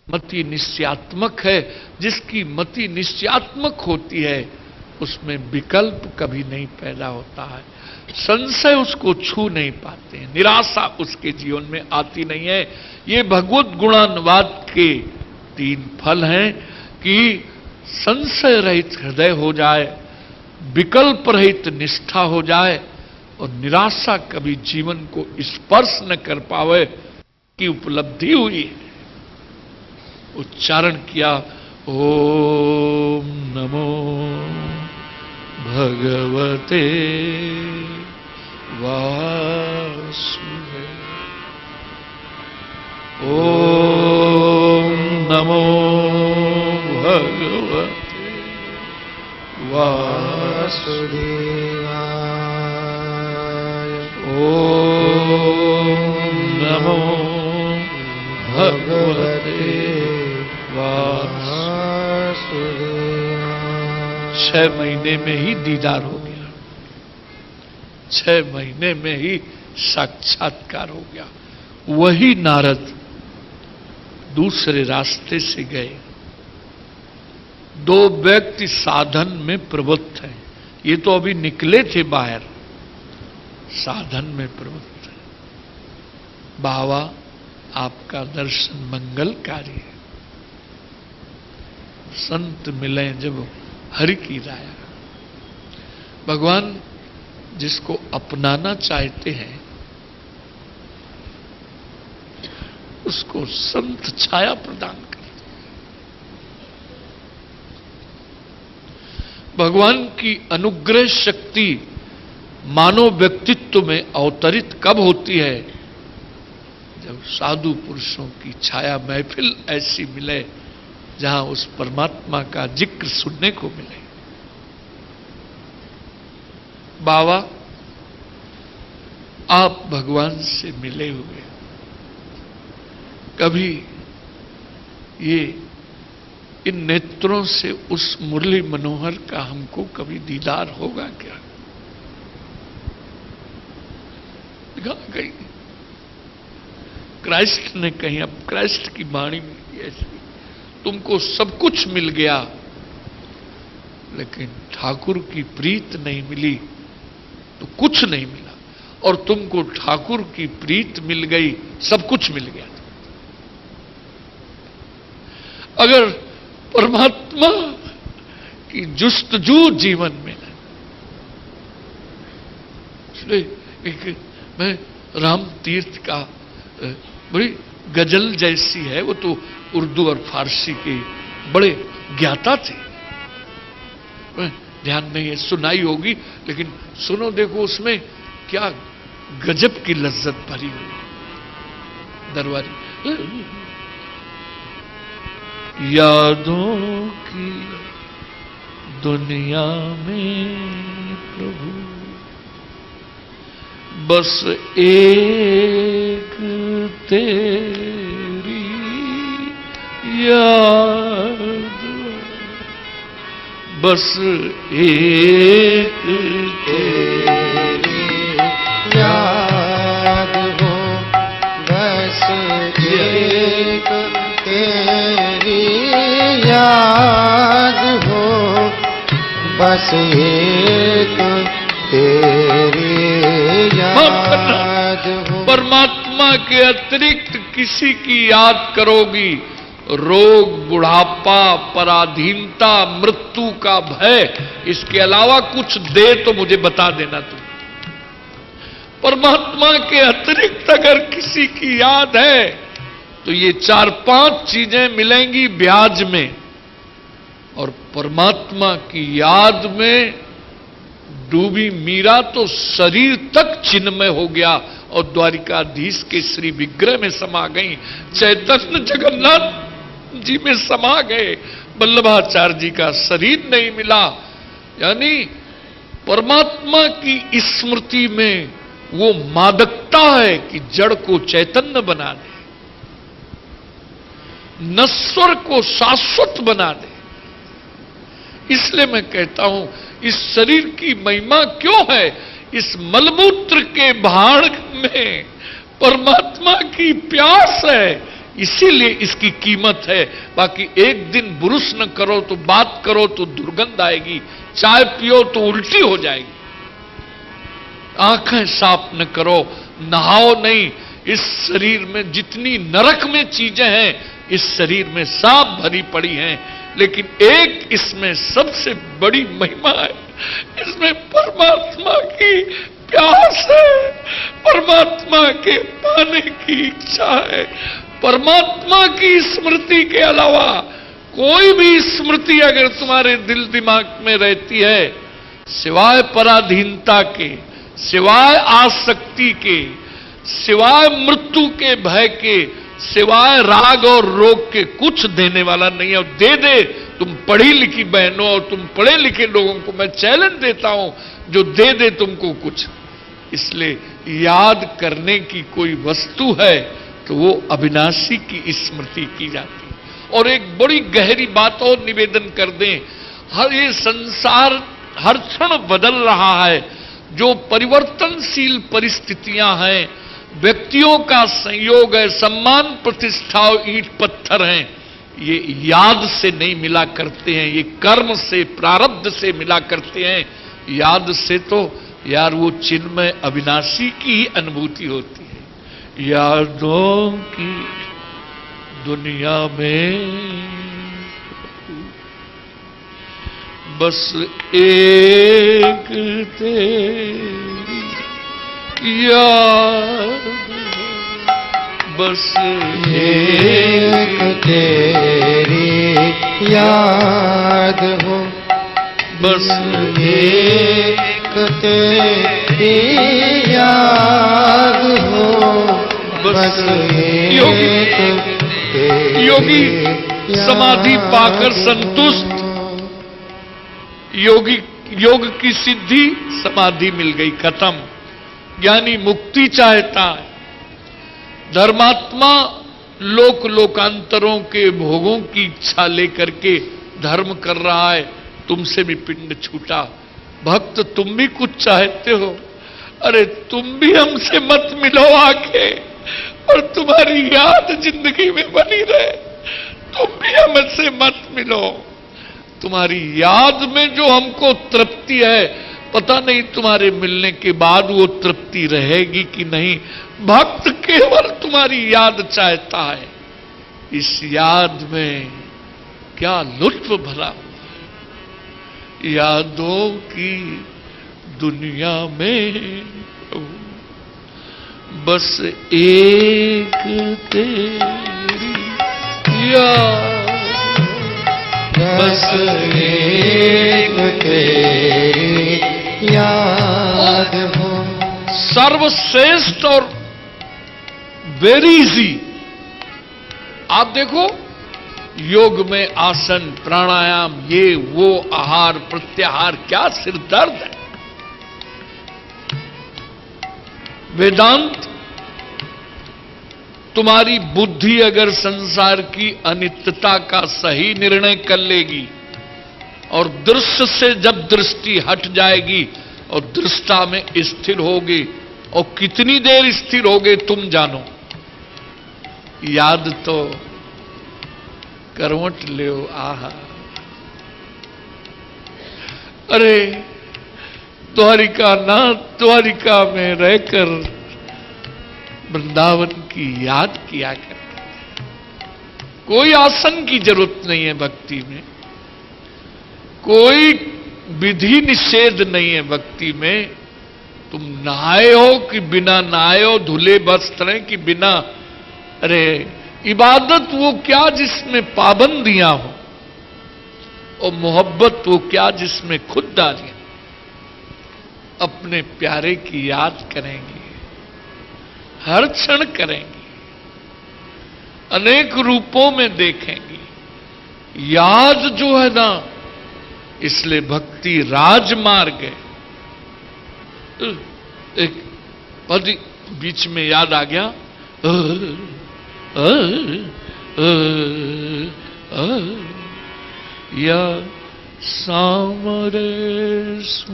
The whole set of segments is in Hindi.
मति निश्चयात्मक है। जिसकी मति निश्चयात्मक होती है उसमें विकल्प कभी नहीं पैदा होता है, संशय उसको छू नहीं पाते हैं, निराशा उसके जीवन में आती नहीं है। ये भगवत गुणानुवाद के 3 फल हैं कि संशय रहित हृदय हो जाए, विकल्प रहित निष्ठा हो जाए और निराशा कभी जीवन को स्पर्श न कर पावे की उपलब्धि हुई है। उच्चारण किया, ओम नमो भगवते वासुदेवाय, ओम नमो भगवते वासुदेवाय, ओम नमो भगवते वासुदेवाय। 6 महीने में ही दीदार हो गया, 6 महीने में ही साक्षात्कार हो गया। वही नारद दूसरे रास्ते से गए। 2 व्यक्ति साधन में प्रवृत्त हैं, ये तो अभी निकले थे बाहर, साधन में प्रवृत्त है। बाबा आपका दर्शन मंगलकारी है। संत मिले जब हरि की राया। भगवान जिसको अपनाना चाहते हैं उसको संत छाया प्रदान करते हैं। भगवान की अनुग्रह शक्ति मानव व्यक्तित्व में अवतरित कब होती है? जब साधु पुरुषों की छाया महफिल ऐसी मिले जहां उस परमात्मा का जिक्र सुनने को मिले। बाबा आप भगवान से मिले हुए, कभी ये इन नेत्रों से उस मुरली मनोहर का हमको कभी दीदार होगा क्या? कहीं क्राइस्ट ने कहीं, अब क्राइस्ट की वाणी मिली ऐसी, तुमको सब कुछ मिल गया लेकिन ठाकुर की प्रीत नहीं मिली तो कुछ नहीं मिला, और तुमको ठाकुर की प्रीत मिल गई, सब कुछ मिल गया। अगर परमात्मा की जुस्तजू जीवन में है, इसलिए मैं राम तीर्थ का बड़ी गजल जैसी है, वो तो उर्दू और फारसी के बड़े ज्ञाता थे, ध्यान नहीं है, सुनाई होगी, लेकिन सुनो, देखो उसमें क्या गजब की लज्जत भरी हुई। दरबारी यादों की दुनिया में प्रभु बस एक तेरी याद, बस एक तेरी याद हो, बस एक तेरी याद हो, बस एक तेरी याद हो। परमात्मा के अतिरिक्त किसी की याद करोगी, रोग, बुढ़ापा, पराधीनता, मृत्यु का भय, इसके अलावा कुछ दे तो मुझे बता देना तुम। परमात्मा के अतिरिक्त अगर किसी की याद है तो ये 4-5 चीजें मिलेंगी ब्याज में, और परमात्मा की याद में डूबी मीरा तो शरीर तक चिन्मय हो गया और द्वारिकाधीश के श्री विग्रह में समा गई, चैतन्य जगन्नाथ जी में समा गए, वल्लभाचार्य जी का शरीर नहीं मिला। यानी परमात्मा की स्मृति में वो मादकता है कि जड़ को चैतन्य बना दे, नश्वर को शाश्वत बना दे। इसलिए मैं कहता हूं इस शरीर की महिमा क्यों है? इस मलमूत्र के भाड़ में परमात्मा की प्यास है, इसीलिए इसकी कीमत है। बाकी एक दिन बुरुश न करो तो बात करो तो दुर्गंध आएगी, चाय पियो तो उल्टी हो जाएगी, आंखें साफ न करो, नहाओ नहीं। इस शरीर में जितनी नरक में चीजें हैं इस शरीर में सब भरी पड़ी हैं, लेकिन एक इसमें सबसे बड़ी महिमा है, इसमें परमात्मा की प्यास है, परमात्मा के पाने की इच्छा है। परमात्मा की स्मृति के अलावा कोई भी स्मृति अगर तुम्हारे दिल दिमाग में रहती है, सिवाय पराधीनता के, सिवाय आसक्ति के, सिवाय मृत्यु के भय के, सिवाय राग और रोग के कुछ देने वाला नहीं है। और दे तुम पढ़ी लिखी बहनों और तुम पढ़े लिखे लोगों को मैं चैलेंज देता हूं, जो दे तुमको कुछ। इसलिए याद करने की कोई वस्तु है तो वो अविनाशी की स्मृति की जाती है। और एक बड़ी गहरी बात और निवेदन कर दें, हर ये संसार हर क्षण बदल रहा है। जो परिवर्तनशील परिस्थितियां हैं, व्यक्तियों का संयोग है, सम्मान प्रतिष्ठा ईंट पत्थर हैं, ये याद से नहीं मिला करते हैं, ये कर्म से प्रारब्ध से मिला करते हैं। याद से तो यार वो चिन्मय अविनाशी की ही अनुभूति होती है। यादों की दुनिया में बस एक तेरी याद, बस एक तेरी याद हो, बस एक तेरी याद हो, बस एक तेरी योगी समाधि पाकर संतुष्ट, योग की सिद्धि समाधि मिल गई, खत्म। ज्ञानी मुक्ति चाहता है। धर्मात्मा लोक लोकांतरों के भोगों की इच्छा लेकर के धर्म कर रहा है, तुमसे भी पिंड छूटा। भक्त तुम भी कुछ चाहते हो, अरे तुम भी हमसे मत मिलो आके, और तुम्हारी याद जिंदगी में बनी रहे। तुम भी हमसे मत मिलो। तुम्हारी याद में जो हमको तृप्ति है, पता नहीं तुम्हारे मिलने के बाद वो तृप्ति रहेगी कि नहीं। भक्त केवल तुम्हारी याद चाहता है। इस याद में क्या लुत्फ भरा हुआ है। यादों की दुनिया में बस एक तेरी याद, बस एक तेरी याद हो। सर्वश्रेष्ठ और वेरी इजी। आप देखो योग में आसन प्राणायाम ये वो आहार प्रत्याहार क्या सिर दर्द है। वेदांत तुम्हारी बुद्धि अगर संसार की अनित्यता का सही निर्णय कर लेगी और दृश्य से जब दृष्टि हट जाएगी और दृष्टा में स्थिर होगी, और कितनी देर स्थिर होगे तुम जानो। याद तो करवट ले आहा, अरे द्वारिका में रहकर वृंदावन की याद किया करते थे। कोई आसन की जरूरत नहीं है भक्ति में, कोई विधि निषेध नहीं है भक्ति में। तुम नहाए हो कि बिना नहाए हो, धुले वस्त्र कि बिना, अरे इबादत वो क्या जिसमें पाबंदियां हो, और मोहब्बत वो क्या जिसमें खुददारियां। अपने प्यारे की याद करेंगे, हर क्षण करेंगे, अनेक रूपों में देखेंगे। याद जो है ना, इसलिए भक्ति राजमार्ग है। एक पद बीच में याद आ गया, या सामरे सु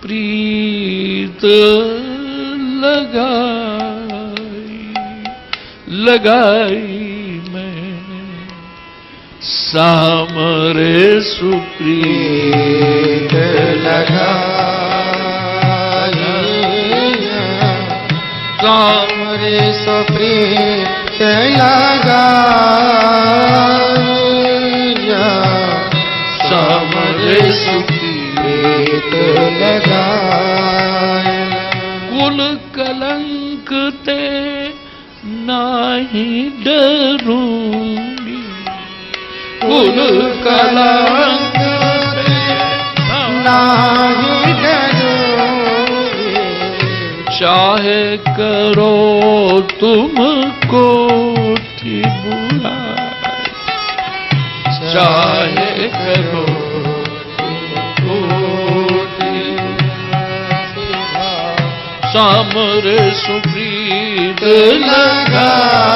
प्रीत लगाई लगाई मैंने, सामरे सुप्रीत लगाई, सामरे सुप्रीत लगाई, सामरे सुप्रीत लगाई। कुल कलंक ते नाही डरूंगी, कुल कलंक ते नाही डरूंगी, चाहे करो तुमको बुराई, चाहे करो सामरे सुप्रीत लगाया,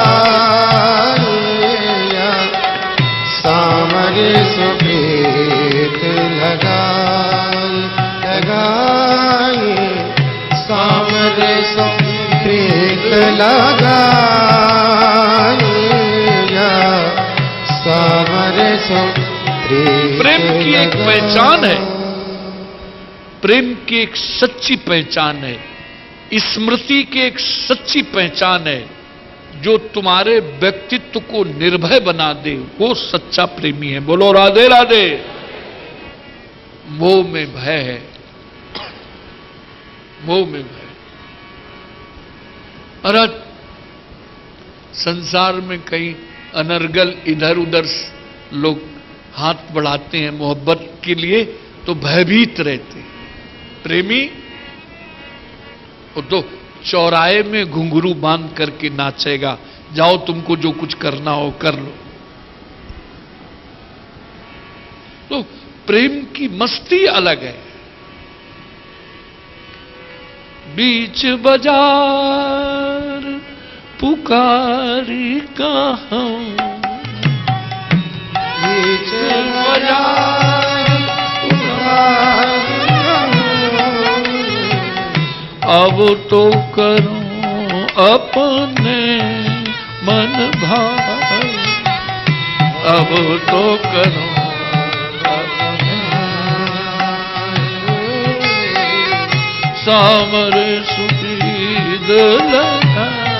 सामरे सुप्रीत लगाई, सामरे सुप्रीत लगाया, सामरे सुप्रीत। प्रेम की एक पहचान है, प्रेम की एक सच्ची पहचान है, स्मृति की एक सच्ची पहचान है, जो तुम्हारे व्यक्तित्व को निर्भय बना दे, वो सच्चा प्रेमी है। बोलो राधे राधे। मोह में भय है, मोह में भय। और आज संसार में कई अनर्गल इधर उधर लोग हाथ बढ़ाते हैं मोहब्बत के लिए, तो भयभीत रहते हैं। प्रेमी वो तो चौराहे में घुंघरू बांध करके नाचेगा, जाओ तुमको जो कुछ करना हो कर लो। तो प्रेम की मस्ती अलग है। बीच बाजार पुकारी कहाँ, बीच बाजार पुकारी अब तो करूं अपने मन भाई, अब तो करूं अपने सामरे सुप्रीत लगाया,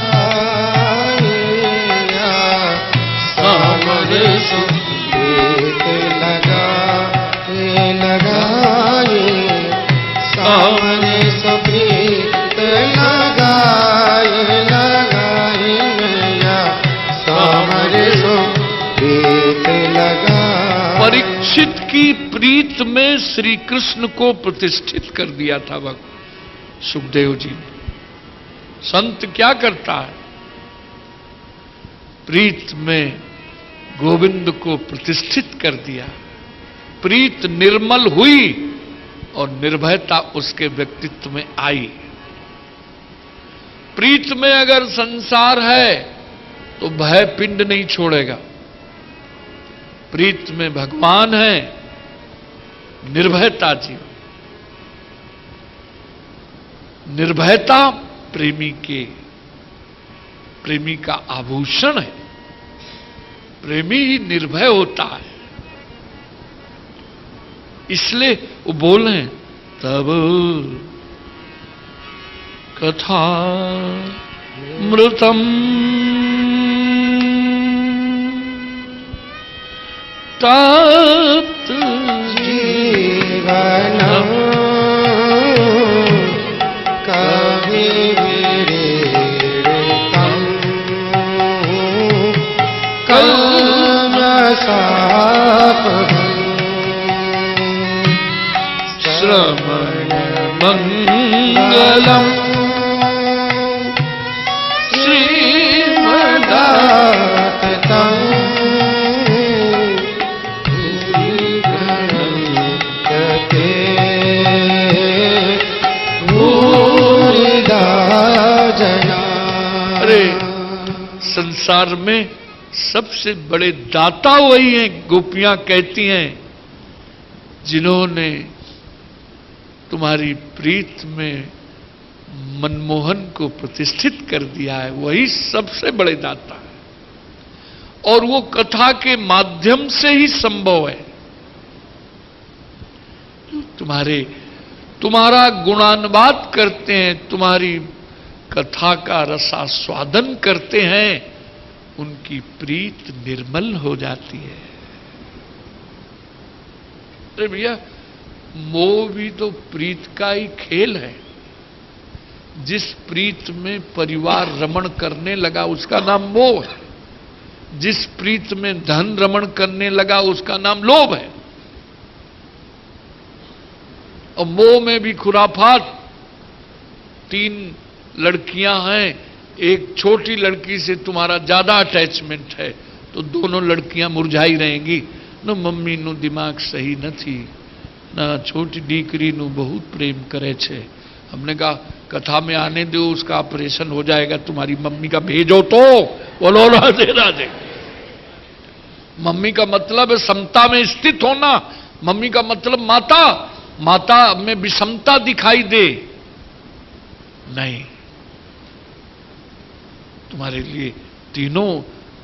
सामरे सुप्रीत लगाए, सामरे सुप्रीत लगाए मैया, सामरे सुप्रीत लगाए। परीक्षित की प्रीत में श्री कृष्ण को प्रतिष्ठित कर दिया था भक्त सुखदेव जी ने। संत क्या करता है? प्रीत में गोविंद को प्रतिष्ठित कर दिया। प्रीत निर्मल हुई और निर्भयता उसके व्यक्तित्व में आई। प्रीत में अगर संसार है तो भय पिंड नहीं छोड़ेगा। प्रीत में भगवान है, निर्भयता जीव। निर्भयता प्रेमी का आभूषण है। प्रेमी ही निर्भय होता है। इसलिए वो बोले तब कथा मृतम तप्त जीवनम कविविरेतम कल्मषापहम् श्रवण मंगलम श्रीमदाततं भूरिगणते भूरिदा जना। अरे संसार में सबसे बड़े दाता वही हैं, गोपियां कहती हैं, जिन्होंने तुम्हारी प्रीत में मनमोहन को प्रतिष्ठित कर दिया है, वही सबसे बड़े दाता है। और वो कथा के माध्यम से ही संभव है। तुम्हारा गुणानुवाद करते हैं, तुम्हारी कथा का रसास्वादन करते हैं, उनकी प्रीत निर्मल हो जाती है। अरे भैया, मोह भी तो प्रीत का ही खेल है। जिस प्रीत में परिवार रमण करने लगा उसका नाम मोह है। जिस प्रीत में धन रमण करने लगा उसका नाम लोभ है। और मोह में भी खुराफात। 3 लड़कियां हैं, एक छोटी लड़की से तुम्हारा ज्यादा अटैचमेंट है तो दोनों लड़कियां मुरझाई रहेंगी। न मम्मी नु दिमाग सही न छोटी दीकरी नु बहुत प्रेम करे छे। हमने कहा कथा में आने दो, उसका ऑपरेशन हो जाएगा, तुम्हारी मम्मी का भेजो तो। बोलो राधे राधे। मम्मी का मतलब है समता में स्थित होना। मम्मी का मतलब माता में विषमता दिखाई दे नहीं। तुम्हारे लिए तीनों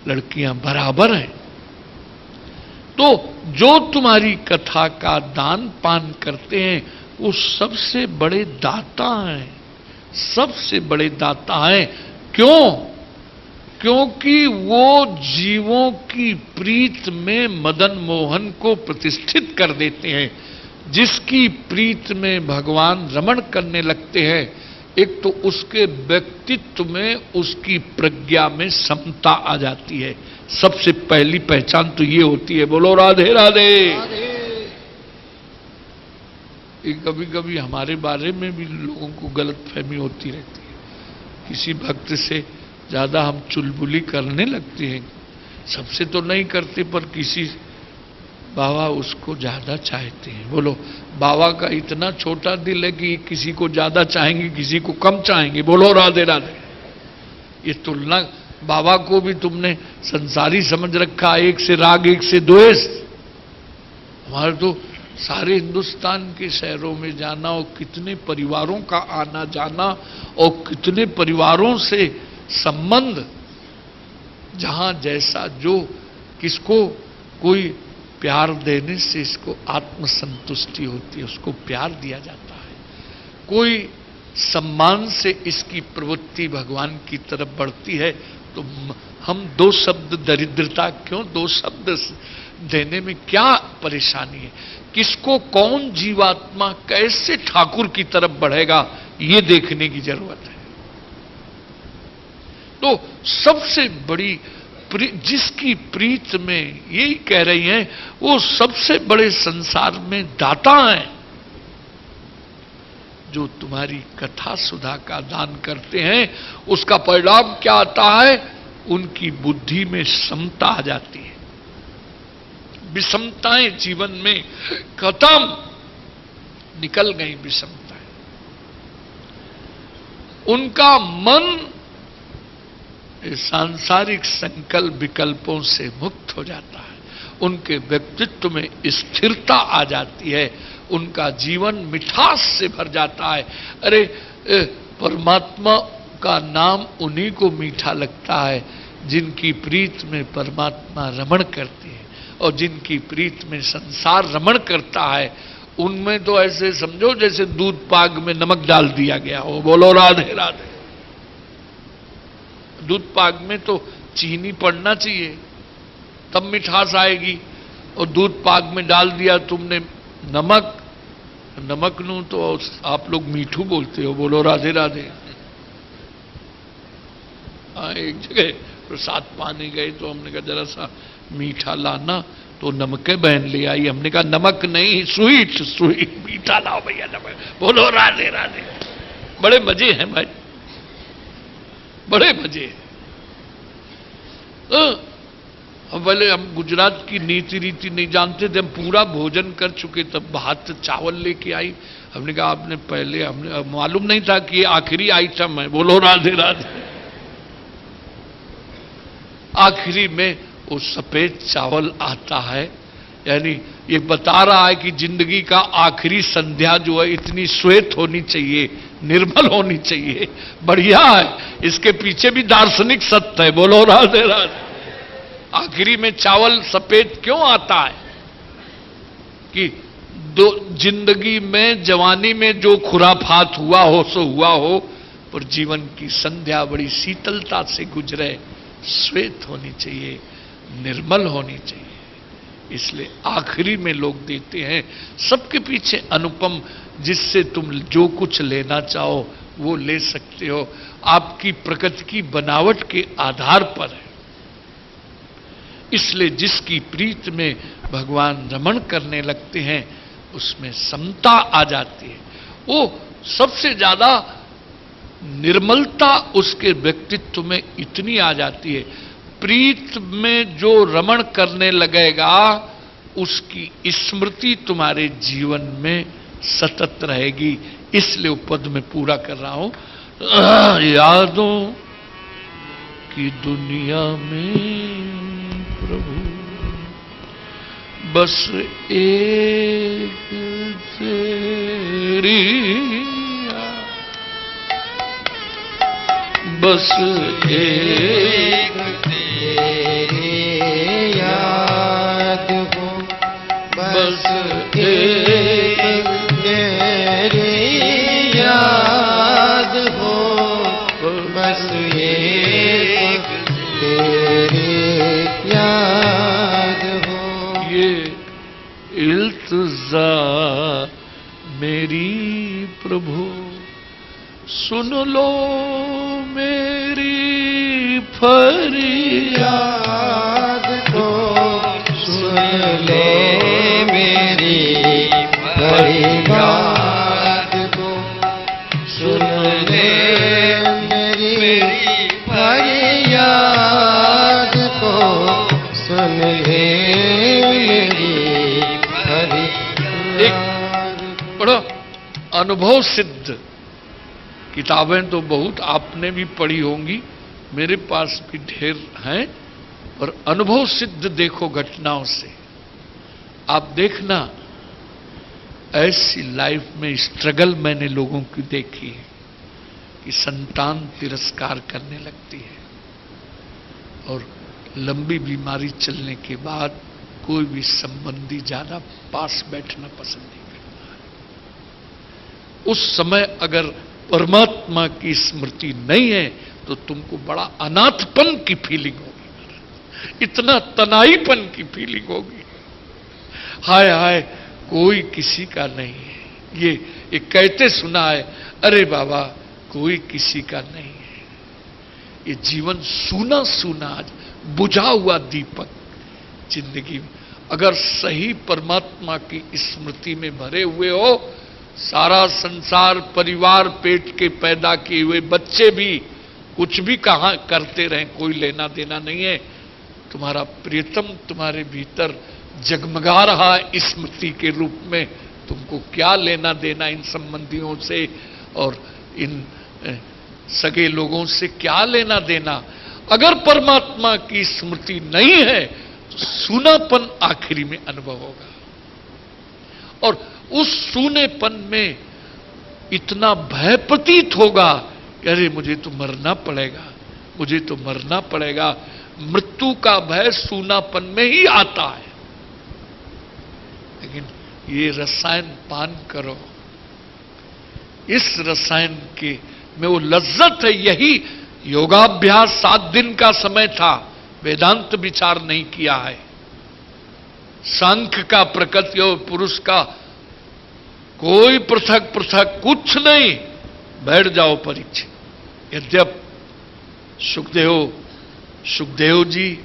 लड़कियां बराबर हैं। तो जो तुम्हारी कथा का दान पान करते हैं वो सबसे बड़े दाता हैं, सबसे बड़े दाता हैं। क्यों? क्योंकि वो जीवों की प्रीत में मदन मोहन को प्रतिष्ठित कर देते हैं। जिसकी प्रीत में भगवान रमण करने लगते हैं, एक तो उसके व्यक्तित्व में, उसकी प्रज्ञा में समता आ जाती है। सबसे पहली पहचान तो ये होती है। बोलो राधे राधे। कभी कभी हमारे बारे में भी लोगों को गलतफहमी होती रहती है। किसी भक्त से ज्यादा हम चुलबुली करने लगते हैं। सबसे तो नहीं करते, पर किसी बाबा उसको ज्यादा चाहते हैं। बोलो, बाबा का इतना छोटा दिल है कि किसी को ज्यादा चाहेंगे, किसी को कम चाहेंगे। बोलो राधे राधे। ये तुलना, बाबा को भी तुमने संसारी समझ रखा, एक से राग एक से द्वेष। हमारे तो सारे हिंदुस्तान के शहरों में जाना और कितने परिवारों का आना जाना और कितने परिवारों से संबंध, जहां जैसा जो किसको कोई प्यार देने से इसको आत्मसंतुष्टि होती है, उसको प्यार दिया जाता है। कोई सम्मान से इसकी प्रवृत्ति भगवान की तरफ बढ़ती है। तो हम 2 शब्द दरिद्रता क्यों, 2 शब्द देने में क्या परेशानी है? किसको कौन जीवात्मा कैसे ठाकुर की तरफ बढ़ेगा, ये देखने की जरूरत है। तो सबसे बड़ी जिसकी प्रीत में यही कह रही हैं, वो सबसे बड़े संसार में दाता हैं। जो तुम्हारी कथा सुधा का दान करते हैं, उसका परिणाम क्या आता है? उनकी बुद्धि में समता आ जाती है। विषमताएं जीवन में खत्म, निकल गई विषमताएं। उनका मन सांसारिक संकल्प विकल्पों से मुक्त हो जाता है। उनके व्यक्तित्व में स्थिरता आ जाती है। उनका जीवन मिठास से भर जाता है। अरे परमात्मा का नाम उन्हीं को मीठा लगता है जिनकी प्रीत में परमात्मा रमण करते हैं, और जिनकी प्रीत में संसार रमण करता है। उनमें तो ऐसे समझो जैसे दूध पाक में नमक डाल दिया गया हो। बोलो राधे राधे। दूध पाक में तो चीनी पड़ना चाहिए, तब मिठास आएगी। और दूध पाक में डाल दिया तुमने नमक नू तो आप लोग मीठू बोलते हो। बोलो राधे राधे। एक जगह प्रसाद पाने गए तो हमने कहा जरा सा मीठा लाना, तो नमके बहन ले आई। हमने कहा नमक नहीं, स्वीट मीठा लाओ भैया, नमक। बोलो राधे राधे। बड़े मजे हैं भाई, बड़े मजे हैं। अब पहले हम गुजरात की नीति रीति नहीं जानते थे। हम पूरा भोजन कर चुके, तब भात चावल लेके आई। हमने कहा आपने पहले, हमने मालूम नहीं था कि ये आखिरी आइटम है। बोलो राधे राधे। आखिरी में वो सफेद चावल आता है, यानी ये बता रहा है कि जिंदगी का आखिरी संध्या जो है इतनी श्वेत होनी चाहिए, निर्मल होनी चाहिए। बढ़िया है, इसके पीछे भी दार्शनिक सत्य है। बोलो राधे राधे। आखिरी में चावल सफेद क्यों आता है? कि दो जिंदगी में, जवानी में जो खुराफात हुआ हो सो हुआ हो, पर जीवन की संध्या बड़ी शीतलता से गुजरे, श्वेत होनी चाहिए, निर्मल होनी चाहिए। इसलिए आखिरी में लोग देते हैं। सबके पीछे अनुपम, जिससे तुम जो कुछ लेना चाहो वो ले सकते हो, आपकी प्रकृति की बनावट के आधार पर है। इसलिए जिसकी प्रीत में भगवान रमण करने लगते हैं उसमें समता आ जाती है। वो सबसे ज्यादा निर्मलता उसके व्यक्तित्व में इतनी आ जाती है। प्रीत में जो रमण करने लगेगा उसकी स्मृति तुम्हारे जीवन में सतत रहेगी। इसलिए पद में पूरा कर रहा हूं, यादों की दुनिया में प्रभु बस एक तेरी बस एक तेरी याद हो, बस एक तेरी याद हो, बस एक तेरी याद हो। ये इल्तिजा मेरी प्रभु सुन लो मेरी फरियाद को, सुन ले मेरी फरियाद को, सुन ले मेरी फरियाद को, सुन ले मेरी फरियाद। पढ़ो, अनुभव सिद्ध किताबें तो बहुत आपने भी पढ़ी होंगी, मेरे पास भी ढेर हैं, और अनुभव सिद्ध देखो घटनाओं से। आप देखना, ऐसी लाइफ में स्ट्रगल मैंने लोगों की देखी है कि संतान तिरस्कार करने लगती है और लंबी बीमारी चलने के बाद कोई भी संबंधी ज्यादा पास बैठना पसंद नहीं करता है। उस समय अगर परमात्मा की स्मृति नहीं है तो तुमको बड़ा अनाथपन की फीलिंग होगी, इतना तनाईपन की फीलिंग होगी। हाय हाय, कोई किसी का नहीं है। ये कहते सुना है, अरे बाबा कोई किसी का नहीं है। ये जीवन सूना सूना, बुझा हुआ दीपक जिंदगी में अगर सही परमात्मा की स्मृति में भरे हुए हो, सारा संसार, परिवार, पेट के पैदा किए हुए बच्चे भी कुछ भी कहां करते रहे, कोई लेना देना नहीं है। तुम्हारा प्रियतम तुम्हारे भीतर जगमगा रहा है स्मृति के रूप में, तुमको क्या लेना देना इन संबंधियों से और इन सगे लोगों से, क्या लेना देना। अगर परमात्मा की स्मृति नहीं है तो सूनापन आखिरी में अनुभव होगा, और उस सूनेपन में इतना भय प्रतीत होगा कि अरे मुझे तो मरना पड़ेगा, मुझे तो मरना पड़ेगा। मृत्यु का भय सूनापन में ही आता है। लेकिन ये रसायन पान करो, इस रसायन के में वो लज्जत है। यही योगाभ्यास 7 दिन का समय था, वेदांत विचार नहीं किया है। सांख्य का, प्रकृति और पुरुष का कोई पृथक पृथक कुछ नहीं, बैठ जाओ परीक्षा। यद्यप सुखदेव जी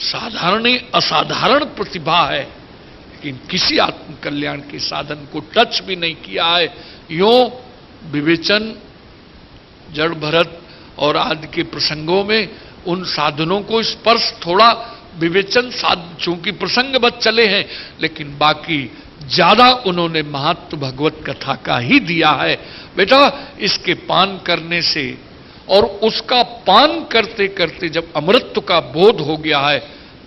साधारण ही असाधारण प्रतिभा है, लेकिन किसी आत्म कल्याण के साधन को टच भी नहीं किया है। यूं विवेचन, जड़ भरत और आदि के प्रसंगों में उन साधनों को स्पर्श थोड़ा विवेचन चूंकि प्रसंगवत चले हैं, लेकिन बाकी ज्यादा उन्होंने महत्व भगवत कथा का ही दिया है। बेटा, इसके पान करने से और उसका पान करते करते जब अमृत का बोध हो गया है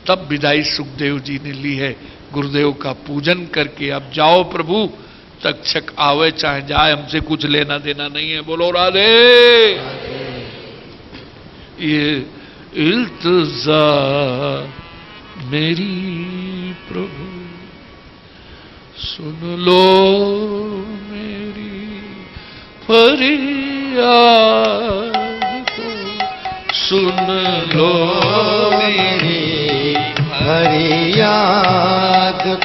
तब विदाई सुखदेव जी ने ली है। गुरुदेव का पूजन करके अब जाओ प्रभु, तक्षक आवे चाहे जाए, हमसे कुछ लेना देना नहीं है। बोलो राधे। ये इल्तिजा मेरी प्रभु सुन लो मेरी फरियाद को, सुन लो मेरी फरियाद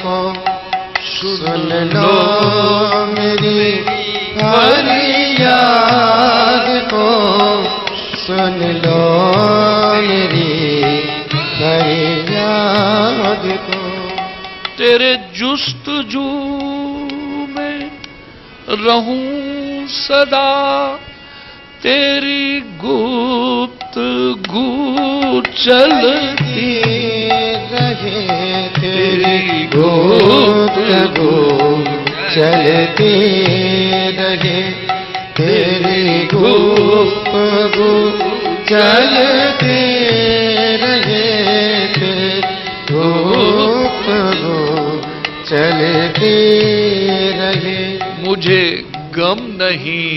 को, सुन लो मेरी फरियाद को, सुन लो मेरी फरियाद को। तेरे जुस्तजू में रहूं सदा, तेरी गुप्तगू चलती रहे, तेरी गुप्तगू चलती रहे, तेरी गुप्तगू चलती रहे, तेरी गुप्तगू चलती रहे। मुझे गम नहीं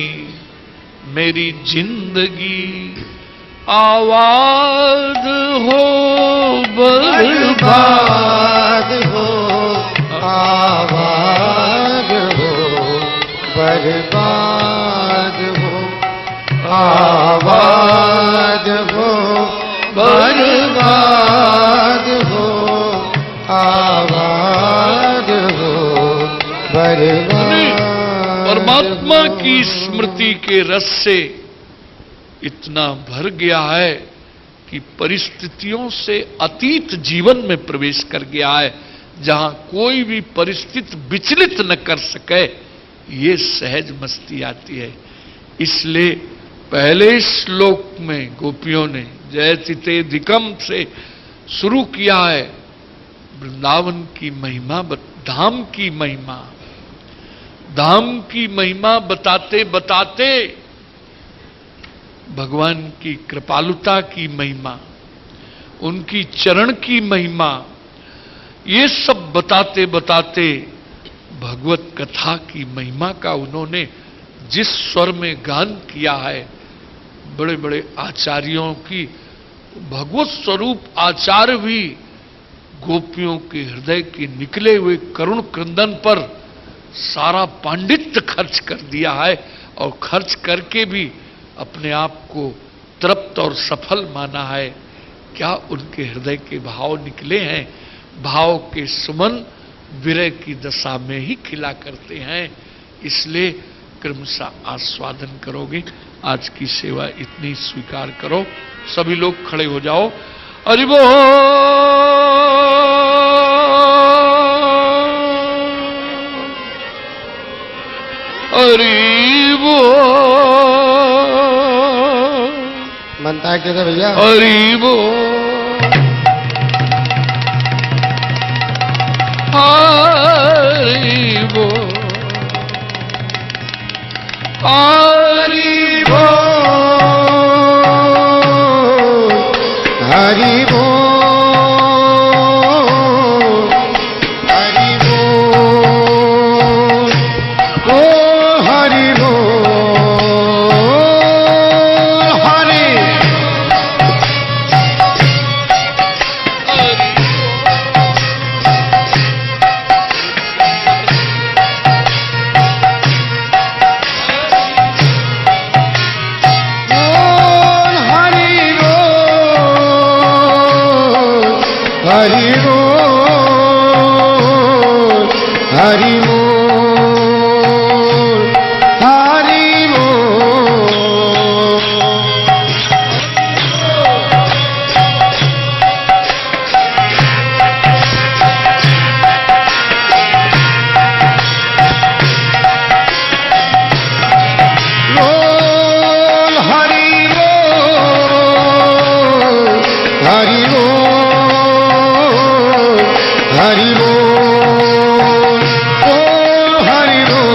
मेरी जिंदगी आवाज हो बर्बाद हो, आवाज हो बर्बाद हो, आवाज हो बर्बाद हो, आवाज हो बर्बाद। परमात्मा की स्मृति के रस से इतना भर गया है कि परिस्थितियों से अतीत जीवन में प्रवेश कर गया है, जहां कोई भी परिस्थिति विचलित न कर सके, ये सहज मस्ती आती है। इसलिए पहले श्लोक में गोपियों ने जय चितेधिकम से शुरू किया है वृंदावन की महिमा, धाम की महिमा, धाम की महिमा बताते बताते भगवान की कृपालुता की महिमा, उनकी चरण की महिमा, ये सब बताते बताते भगवत कथा की महिमा का उन्होंने जिस स्वर में गान किया है, बड़े बड़े आचार्यों की भगवत स्वरूप आचार्य भी गोपियों के हृदय के निकले हुए करुण क्रंदन पर सारा पांडित्य खर्च कर दिया है, और खर्च करके भी अपने आप को तृप्त और सफल माना है। क्या उनके हृदय के भाव निकले हैं? भाव के सुमन विरह की दशा में ही खिला करते हैं। इसलिए क्रमशः आस्वादन करोगे। आज की सेवा इतनी स्वीकार करो। सभी लोग खड़े हो जाओ। हरि बोल, हरि बोल। मनता है क्या भैया? हरि बोल, हरि बोल, हरि बोल, हरि बोल, हरि बोल, ओ हरि बोल, हरि हरि बोल, हरि बोल, हरि बोल। बोल हरि बोल, हरि बोल, हरि बोल, ओ हरि बोल,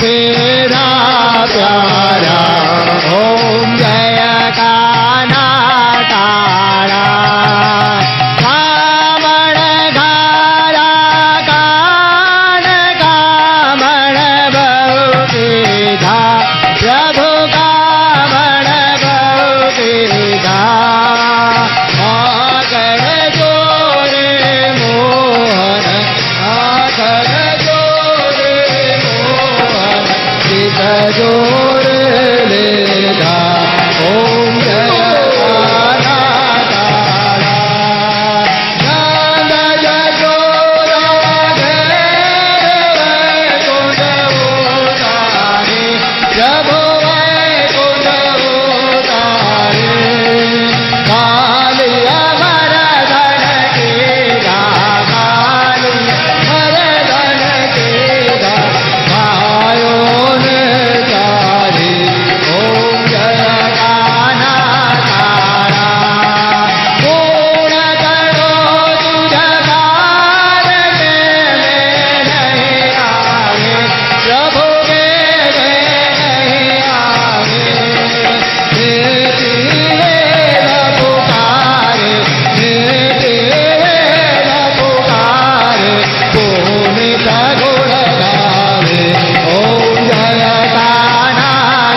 तेरा प्यारा ओम जय कान्हा काला कामण घारा कान कामण बहु सीधा प्रभु कामण बहु सीधा आकर जोरे मोहन आकर जोरे मोहन चित जोर लेगा ओम जय कान्हा काला नंद यशोदा घेरे वैकुंठ उतारे प्रभु वैकुंठ उतारे कालिया मरदन केगा कालिया मरदन केगा भायो ने तारे ओम जय कान्हा काला पूर्ण करो तुझ कार में नहीं आए प्रभु के नहीं आए मेरी वेद पुकारे मेरी वेद पुकारे पुनित गुण गावे ओम जय कान्हा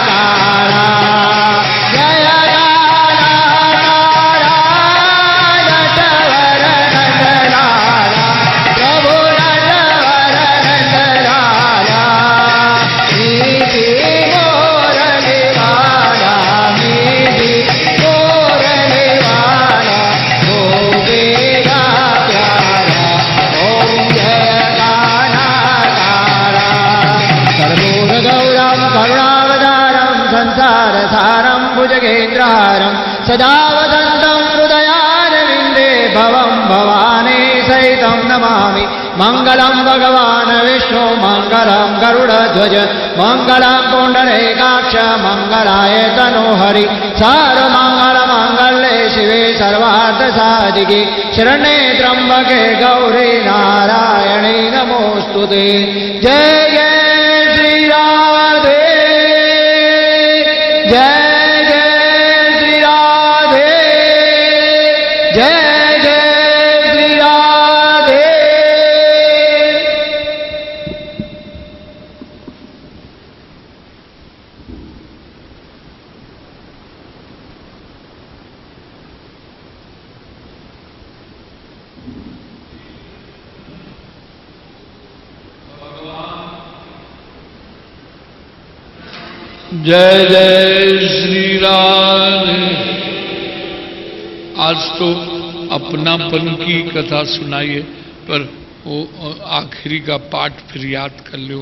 काला जय कान्हा काला नटवर नंदलाला प्रभु नटवर नंदलाला मीठी मोरली वाला मीठी मोरली वाला गोविंदा प्यारा ओम जय कान्हा काला कर्पूर गौरम करुणावतारम संसार सारम भुजगेन्द्रहारम सदा वसंतं हृदयारविन्दे भवं भवानी सहितं नमामि मंगलम भगवान विष्णु मंगलम गरुड़ध्वज मंगलम पुंडरीकाक्ष मंगलाय तनोहरि सर्वमंगल मांगल्ये शिवे सर्वार्थ साधिके शरण्ये त्र्यंबके गौरी नारायणी नमोस्तुते जय जय श्री राधे जय जय श्री राधे जय जय श्री राधे जय जय श्री राधे। आज तो अपनापन की कथा सुनाइए, पर वो आखिरी का पाठ फिर याद कर लो।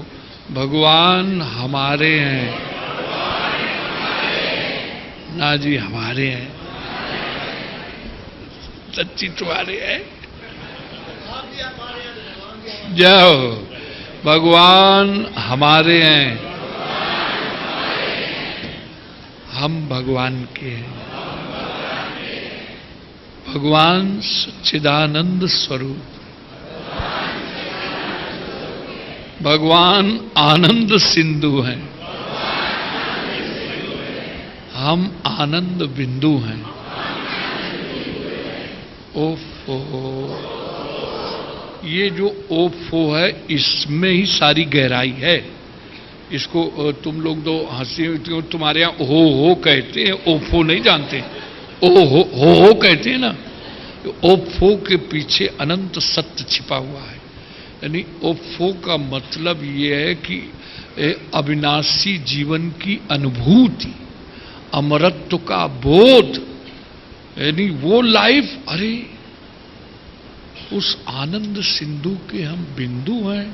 भगवान हमारे हैं ना जी, हमारे हैं, सच्ची तुम्हारे हैं। जय हो। भगवान हमारे हैं, हम भगवान के हैं। भगवान सच्चिदानंद स्वरूप, भगवान आनंद सिंधु हैं, हम आनंद बिंदु हैं। ओफो, ये जो ओफो है इसमें ही सारी गहराई है। इसको तुम लोग तो हंसी, तुम्हारे यहाँ हो कहते हैं, ओफो नहीं जानते। ओ हो कहते हैं ना। ओफो के पीछे अनंत सत्य छिपा हुआ है। यानी ओफो का मतलब ये है कि अविनाशी जीवन की अनुभूति, अमरत्व का बोध, यानी वो लाइफ। अरे उस आनंद सिंधु के हम बिंदु हैं।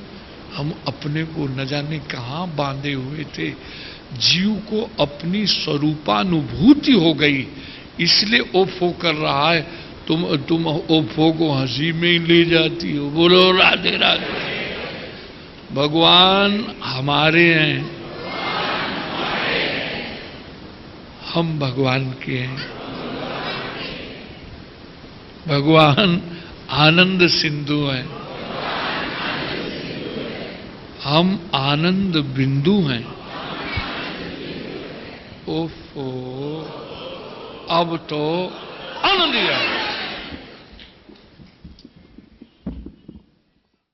हम अपने को न जाने कहाँ बांधे हुए थे। जीव को अपनी स्वरूपानुभूति हो गई, इसलिए ओफो कर रहा है। तुम ओफो को हंसी में ही ले जाती हो। बोलो राधे राधे। भगवान हमारे हैं, हम भगवान के हैं। भगवान आनंद सिंधु हैं, हम आनंद बिंदु हैं। ओफो, अब तो आनंद ही है।